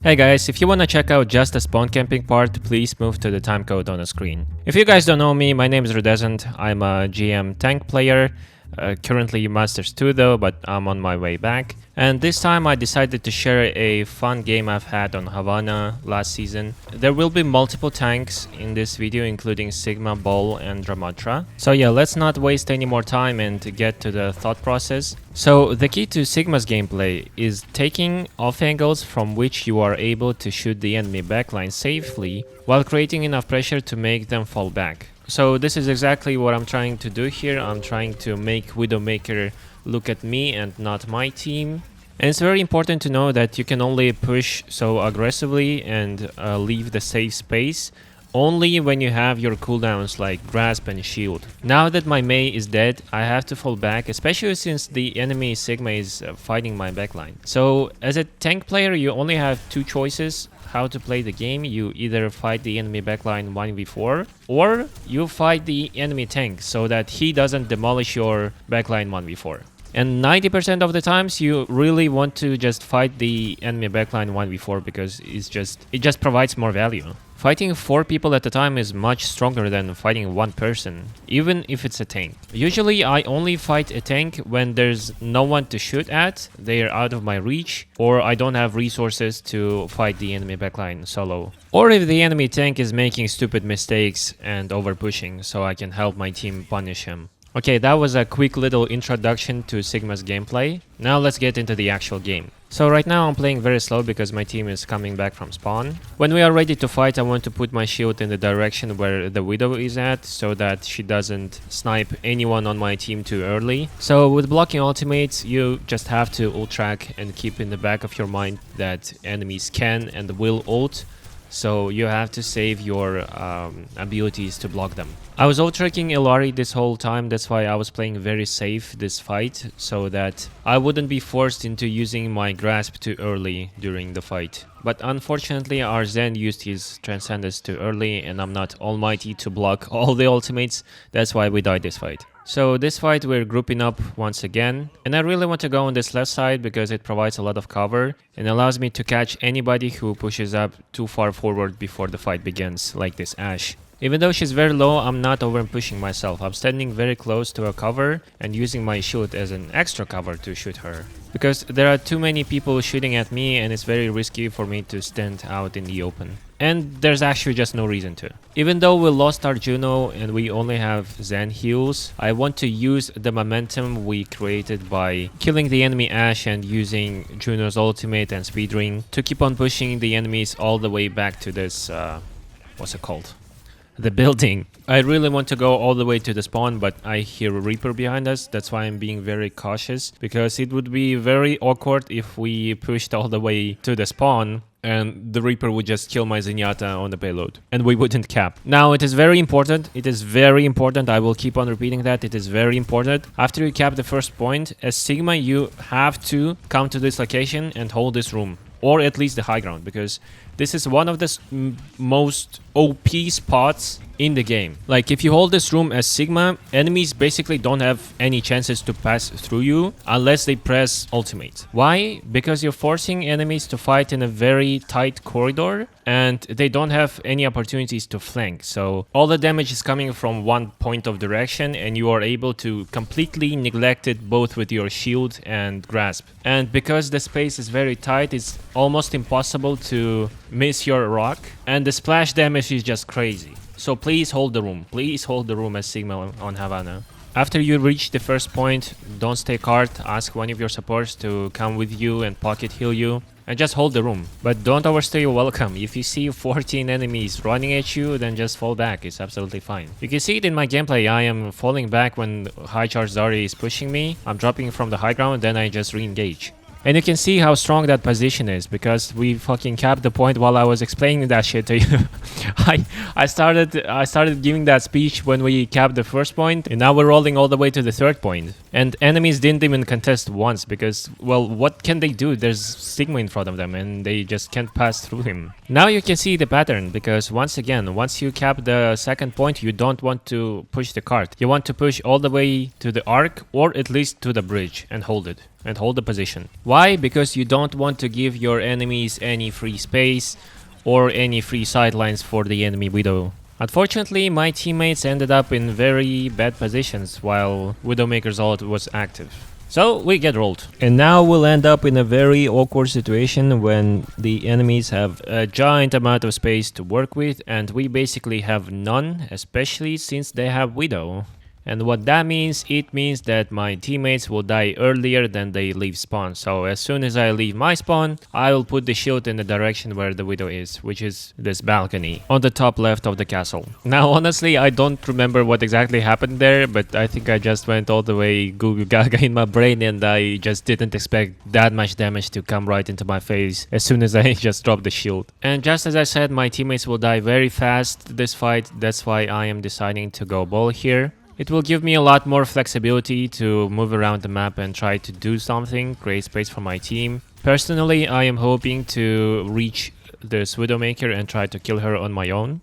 Hey guys, if you wanna check out just the spawn camping part, please move to the timecode on the screen. If you guys don't know me, my name is Rudescent. I'm a GM tank player. Currently Masters 2 though, but I'm on my way back. And this time I decided to share a fun game I've had on Havana last season. There will be multiple tanks in this video, including Sigma, Bull, and Ramattra. So yeah, let's not waste any more time and get to the thought process. So the key to Sigma's gameplay is taking off angles from which you are able to shoot the enemy backline safely while creating enough pressure to make them fall back. So this is exactly what I'm trying to do here. I'm trying to make Widowmaker look at me and not my team. And it's very important to know that you can only push so aggressively and leave the safe space only when you have your cooldowns like Grasp and Shield. Now that my Mei is dead, I have to fall back, especially since the enemy Sigma is fighting my backline. So as a tank player, you only have two choices how to play the game. You either fight the enemy backline 1v4 or you fight the enemy tank so that he doesn't demolish your backline 1v4. And 90% of the times you really want to just fight the enemy backline 1v4 because it just provides more value. Fighting 4 people at a time is much stronger than fighting 1 person, even if it's a tank. Usually I only fight a tank when there's no one to shoot at, they're out of my reach, or I don't have resources to fight the enemy backline solo. Or if the enemy tank is making stupid mistakes and overpushing, so I can help my team punish him. Okay, that was a quick little introduction to Sigma's gameplay. Now let's get into the actual game. So right now I'm playing very slow because my team is coming back from spawn. When we are ready to fight, I want to put my shield in the direction where the Widow is at so that she doesn't snipe anyone on my team too early. So with blocking ultimates, you just have to ult track and keep in the back of your mind that enemies can and will ult. So you have to save your abilities to block them. I was ult-tracking Illari this whole time, that's why I was playing very safe this fight, so that I wouldn't be forced into using my grasp too early during the fight. But unfortunately our Zen used his Transcendence too early and I'm not almighty to block all the ultimates, that's why we died this fight. So this fight we're grouping up once again, and I really want to go on this left side because it provides a lot of cover and allows me to catch anybody who pushes up too far forward before the fight begins, like this Ashe. Even though she's very low, I'm not over pushing myself. I'm standing very close to a cover and using my shield as an extra cover to shoot her. Because there are too many people shooting at me and it's very risky for me to stand out in the open. And there's actually just no reason to. Even though we lost our Juno and we only have Zen heals, I want to use the momentum we created by killing the enemy Ashe and using Juno's ultimate and speed ring to keep on pushing the enemies all the way back to this, what's it called? The building. I really want to go all the way to the spawn, but I hear a Reaper behind us. That's why I'm being very cautious, because it would be very awkward if we pushed all the way to the spawn and the Reaper would just kill my Zenyatta on the payload and we wouldn't cap. Now it is very important, I will keep on repeating that, it is very important. After you cap the first point, as Sigma you have to come to this location and hold this room. Or at least the high ground, because this is one of the most OP spots in the game. Like if you hold this room as Sigma, enemies basically don't have any chances to pass through you unless they press ultimate. Why? Because you're forcing enemies to fight in a very tight corridor and they don't have any opportunities to flank. So all the damage is coming from one point of direction and you are able to completely neglect it both with your shield and grasp. And because the space is very tight, it's almost impossible to miss your rock and the splash damage is just crazy. So please hold the room. Please hold the room as Sigma on Havana. After you reach the first point, don't stay card. Ask one of your supports to come with you and pocket heal you. And just hold the room. But don't overstay your welcome. If you see 14 enemies running at you, then just fall back. It's absolutely fine. You can see it in my gameplay. I am falling back when high charge Zarya is pushing me. I'm dropping from the high ground, then I just re-engage. And you can see how strong that position is, because we fucking capped the point while I was explaining that shit to you. I started giving that speech when we capped the first point, and now we're rolling all the way to the third point. And enemies didn't even contest once, because, well, what can they do? There's Sigma in front of them, and they just can't pass through him. Now you can see the pattern, because once again, once you cap the second point, you don't want to push the cart. You want to push all the way to the arc, or at least to the bridge, and hold it. and hold the position. Why? Because you don't want to give your enemies any free space or any free sidelines for the enemy Widow. Unfortunately, my teammates ended up in very bad positions while Widowmaker's ult was active. So we get rolled. And now we'll end up in a very awkward situation when the enemies have a giant amount of space to work with and we basically have none, especially since they have Widow. And what that means, it means that my teammates will die earlier than they leave spawn. So as soon as I leave my spawn, I will put the shield in the direction where the Widow is, which is this balcony on the top left of the castle. Now honestly, I don't remember what exactly happened there, but I think I just went all the way Goo Goo Gaga in my brain and I just didn't expect that much damage to come right into my face as soon as I just dropped the shield. And just as I said, my teammates will die very fast this fight, that's why I am deciding to go ball here. It will give me a lot more flexibility to move around the map and try to do something, create space for my team. Personally, I am hoping to reach this Widowmaker and try to kill her on my own.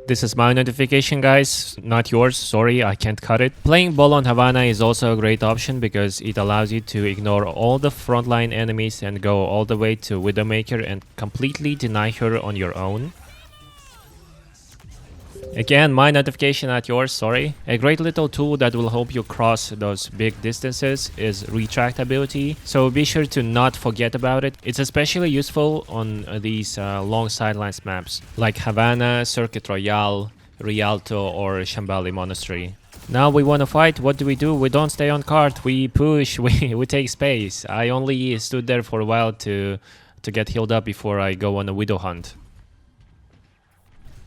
This is my notification, guys, not yours, sorry, I can't cut it. Playing ball on Havana is also a great option because it allows you to ignore all the frontline enemies and go all the way to Widowmaker and completely deny her on your own. Again, my notification, not yours, sorry. A great little tool that will help you cross those big distances is retractability, so be sure to not forget about it. It's especially useful on these long sidelines maps like Havana, Circuit Royale, Rialto or Shambali Monastery. Now we want to fight, what do? We don't stay on cart, we push, we take space. I only stood there for a while to get healed up before I go on a Widow hunt.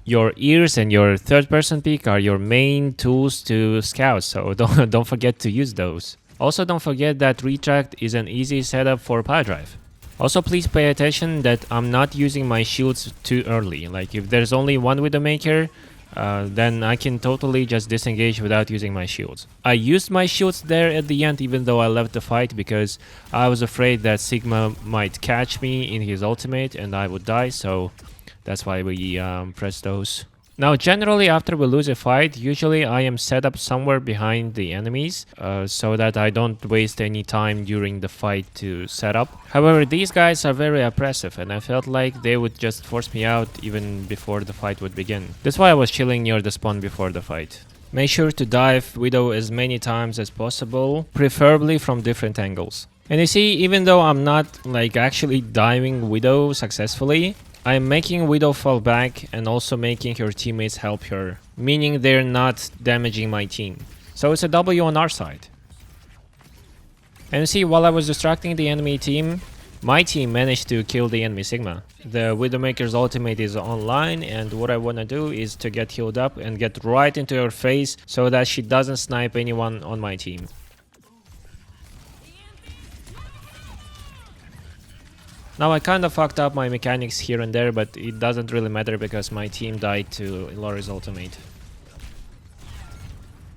Your ears and your third-person peek are your main tools to scout, so don't forget to use those. Also, don't forget that retract is an easy setup for power drive. Also, please pay attention that I'm not using my shields too early. Like, if there's only one Widowmaker, then I can totally just disengage without using my shields. I used my shields there at the end even though I left the fight because I was afraid that Sigma might catch me in his ultimate and I would die, so that's why we press those. Now, generally, after we lose a fight, usually I am set up somewhere behind the enemies so that I don't waste any time during the fight to set up. However, these guys are very oppressive and I felt like they would just force me out even before the fight would begin. That's why I was chilling near the spawn before the fight. Make sure to dive Widow as many times as possible, preferably from different angles. And you see, even though I'm not like actually diving Widow successfully, I'm making Widow fall back and also making her teammates help her, meaning they're not damaging my team. So it's a W on our side. And you see, while I was distracting the enemy team, my team managed to kill the enemy Sigma. The Widowmaker's ultimate is online and what I want to do is to get healed up and get right into her face so that she doesn't snipe anyone on my team. Now I kind of fucked up my mechanics here and there, but it doesn't really matter because my team died to Ilori's ultimate.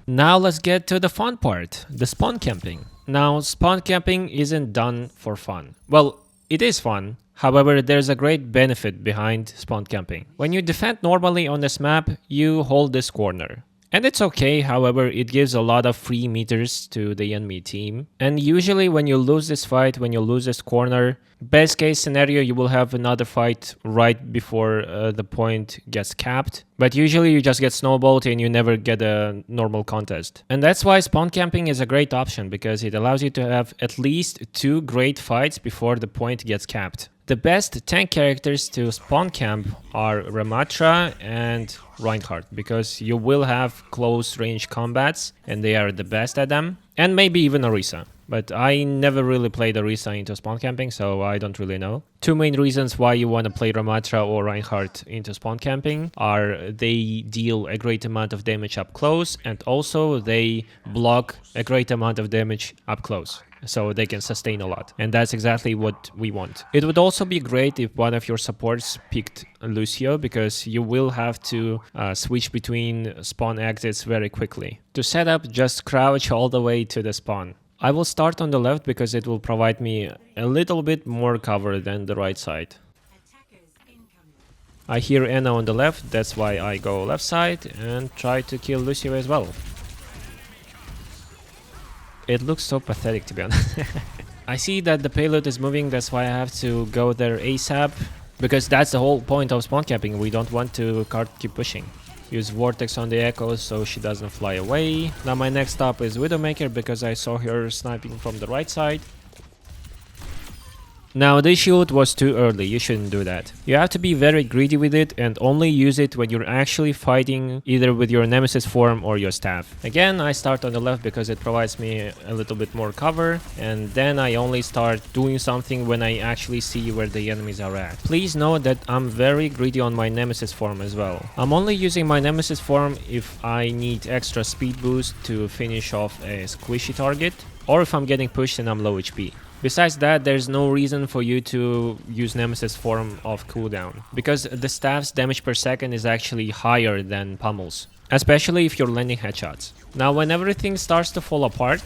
Now let's get to the fun part, the spawn camping. Now spawn camping isn't done for fun. Well, it is fun, however there's a great benefit behind spawn camping. When you defend normally on this map, you hold this corner. And it's okay, however, it gives a lot of free meters to the enemy team. And usually when you lose this fight, when you lose this corner, best case scenario, you will have another fight right before the point gets capped. But usually you just get snowballed and you never get a normal contest. And that's why spawn camping is a great option, because it allows you to have at least 2 great fights before the point gets capped. The best tank characters to spawn camp are Ramattra and Reinhardt, because you will have close range combats and they are the best at them, and maybe even Orisa. But I never really played Orisa into spawn camping, so I don't really know. 2 main reasons why you want to play Ramattra or Reinhardt into spawn camping are they deal a great amount of damage up close and also they block a great amount of damage up close. So they can sustain a lot, and that's exactly what we want. It would also be great if one of your supports picked Lucio, because you will have to switch between spawn exits very quickly. To set up, just crouch all the way to the spawn. I will start on the left because it will provide me a little bit more cover than the right side. I hear Anna on the left, that's why I go left side and try to kill Lucio as well. It looks so pathetic, to be honest. I see that the payload is moving, that's why I have to go there ASAP. Because that's the whole point of spawn camping, we don't want to keep pushing. Use Vortex on the Echo so she doesn't fly away. Now my next stop is Widowmaker because I saw her sniping from the right side. Now this shield was too early, you shouldn't do that. You have to be very greedy with it and only use it when you're actually fighting either with your Nemesis form or your staff. Again, I start on the left because it provides me a little bit more cover, and then I only start doing something when I actually see where the enemies are at. Please note that I'm very greedy on my Nemesis form as well. I'm only using my Nemesis form if I need extra speed boost to finish off a squishy target, or if I'm getting pushed and I'm low HP. Besides that, there's no reason for you to use Nemesis form off cooldown, because the staff's damage per second is actually higher than Pummel's, especially if you're landing headshots. Now when everything starts to fall apart,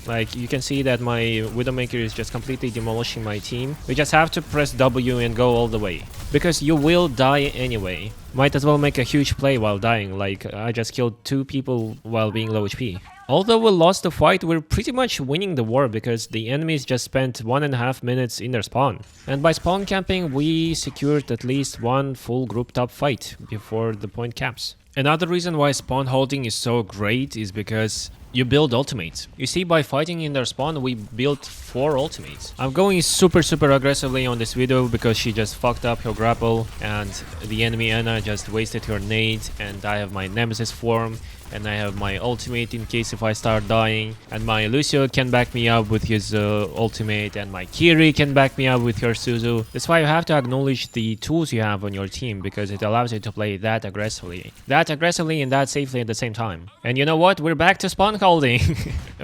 like you can see that my Widowmaker is just completely demolishing my team, we just have to press W and go all the way, because you will die anyway. Might as well make a huge play while dying, like I just killed 2 people while being low HP. Although we lost the fight, we're pretty much winning the war because the enemies just spent 1.5 minutes in their spawn. And by spawn camping, we secured at least one full group top fight before the point caps. Another reason why spawn holding is so great is because you build ultimates. You see, by fighting in their spawn, we built 4 ultimates. I'm going super aggressively on this Widow because she just fucked up her grapple and the enemy Ana just wasted her nade, and I have my Nemesis form and I have my ultimate in case if I start dying, and my Lucio can back me up with his ultimate, and my Kiri can back me up with her Suzu. That's why you have to acknowledge the tools you have on your team, because it allows you to play that aggressively and that safely at the same time. And you know what? We're back to spawn holding.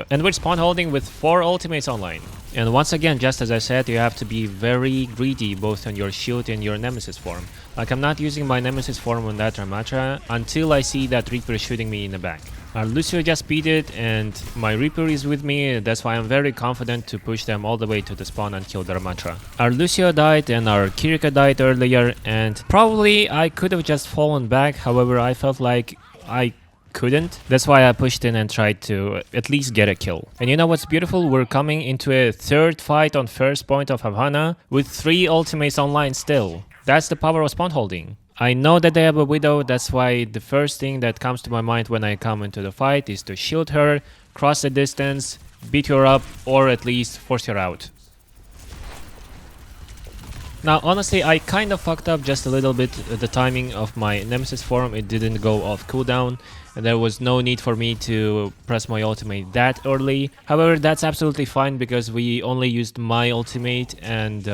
And we're spawn holding with 4 ultimates online. And once again, just as I said, you have to be very greedy both on your shield and your Nemesis form. Like, I'm not using my Nemesis form on that Ramattra until I see that Reaper shooting me in the back. Our Lucio just beat it and my Reaper is with me, that's why I'm very confident to push them all the way to the spawn and kill the Ramattra. Our Lucio died and our Kirika died earlier, and probably I could have just fallen back, however I felt like I couldn't. That's why I pushed in and tried to at least get a kill. And you know what's beautiful? We're coming into a 3rd fight on first point of Havana with 3 ultimates online still. That's the power of spawn holding. I know that they have a Widow, that's why the first thing that comes to my mind when I come into the fight is to shield her, cross the distance, beat her up, or at least force her out. Now honestly, I kind of fucked up just a little bit the timing of my Nemesis form. It didn't go off cooldown, and there was no need for me to press my ultimate that early. However, that's absolutely fine because we only used my ultimate and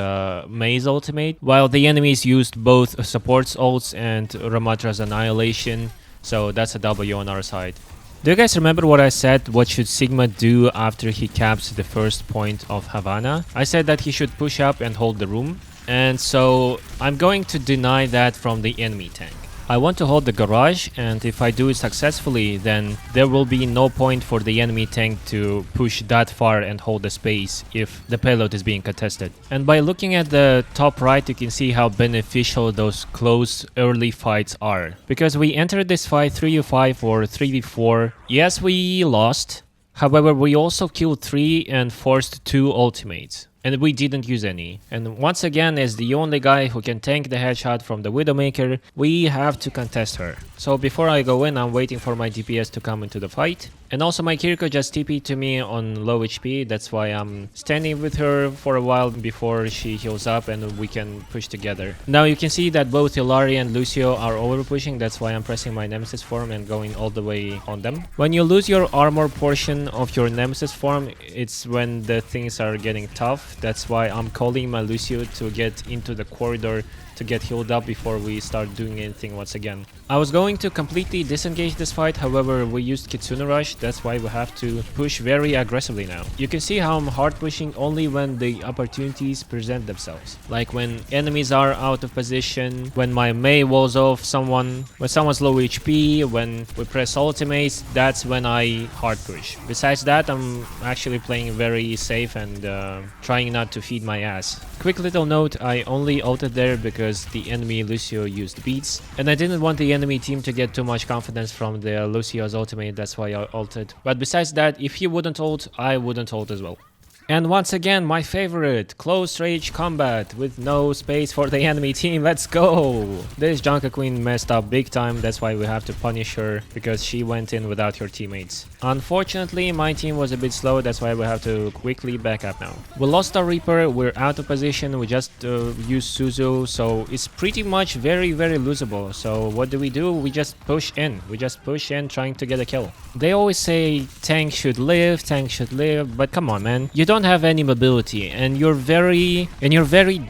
Mei's ultimate, while the enemies used both support's ults and Ramattra's annihilation, so that's a W on our side. Do you guys remember what I said? What should Sigma do after he caps the first point of Havana? I said that he should push up and hold the room. And so I'm going to deny that from the enemy tank. I want to hold the garage, and if I do it successfully, then there will be no point for the enemy tank to push that far and hold the space if the payload is being contested. And by looking at the top right, you can see how beneficial those close early fights are. Because we entered this fight 3v5 or 3v4. Yes, we lost. However, we also killed 3 and forced 2 ultimates. And we didn't use any. And once again, as the only guy who can tank the headshot from the Widowmaker, we have to contest her. So before I go in, I'm waiting for my DPS to come into the fight. And also my Kiriko just TP'd to me on low HP, that's why I'm standing with her for a while before she heals up and we can push together. Now you can see that both Hilari and Lucio are over pushing, that's why I'm pressing my Nemesis form and going all the way on them. When you lose your armor portion of your Nemesis form, it's when the things are getting tough. That's why I'm calling my Lucio to get into the corridor to get healed up before we start doing anything once again. I was going to completely disengage this fight, however we used Kitsune Rush, that's why we have to push very aggressively now. You can see how I'm hard pushing only when the opportunities present themselves. Like when enemies are out of position, when my Mei walls off someone, when someone's low HP, when we press ultimates, that's when I hard push. Besides that, I'm actually playing very safe and trying not to feed my ass. Quick little note, I only ulted there because the enemy Lucio used beats, and I didn't want the enemy team to get too much confidence from the Lucio's ultimate, that's why I ulted. But besides that, if he wouldn't ult, I wouldn't ult as well. And once again, my favorite, close range combat with no space for the enemy team. Let's go! This Junker Queen messed up big time, that's why we have to punish her, because she went in without her teammates. Unfortunately, my team was a bit slow, that's why we have to quickly back up now. We lost our Reaper, we're out of position, we just used Suzu, so it's pretty much very losable. So what do? We just push in. We just push in trying to get a kill. They always say tank should live, but come on, man. You don't have any mobility and you're very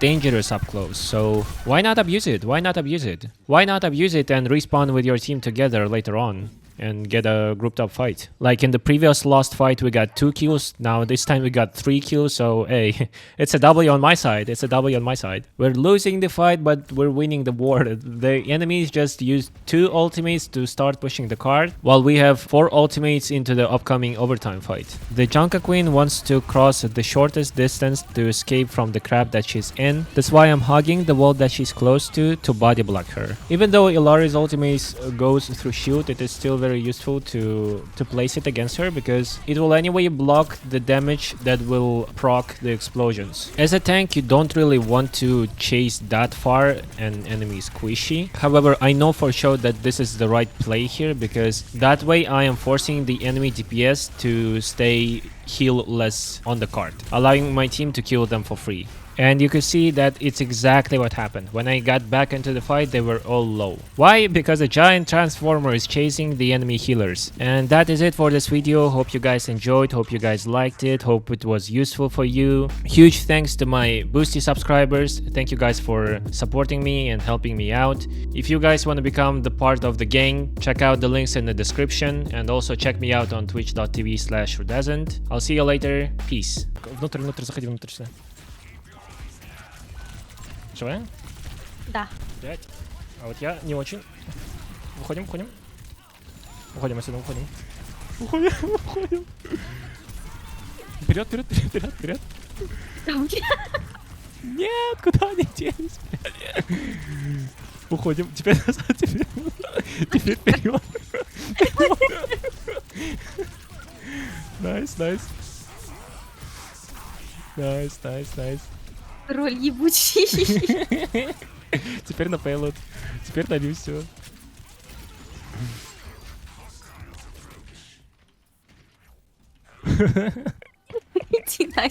dangerous up close. So why not abuse it? Why not abuse it? Why not abuse it and respawn with your team together later on and get a grouped up fight? Like in the previous lost fight we got 2 kills, now this time we got 3 kills, so hey, it's a W on my side, it's a W on my side. We're losing the fight but we're winning the war. The enemies just used 2 ultimates to start pushing the card, while we have 4 ultimates into the upcoming overtime fight. The Junker Queen wants to cross the shortest distance to escape from the trap that she's in, that's why I'm hugging the wall that she's close to body block her. Even though Illari's ultimate goes through shield, it is still very useful to place it against her, because it will anyway block the damage that will proc the explosions. As a tank, you don't really want to chase that far and enemy is squishy. However, I know for sure that this is the right play here, because that way I am forcing the enemy DPS to stay heal-less on the card, allowing my team to kill them for free. And you can see that it's exactly what happened. When I got back into the fight, they were all low. Why? Because a giant transformer is chasing the enemy healers. And that is it for this video. Hope you guys enjoyed, hope you guys liked it, hope it was useful for you. Huge thanks to my Boosty subscribers. Thank you guys for supporting me and helping me out. If you guys want to become the part of the gang, check out the links in the description, and also check me out on twitch.tv/Rudescent. I'll see you later. Peace. Внутрь, заходи внутрь сюда. Живая? Да. 5. А вот я не очень. Уходим. Уходим отсюда, уходим. Уходим. Вперед. Нет, куда они делись? Уходим. Теперь назад, теперь вперед. Найс. Роль ебучий. Теперь на пейлот. Теперь на Люсю. Иди нахер.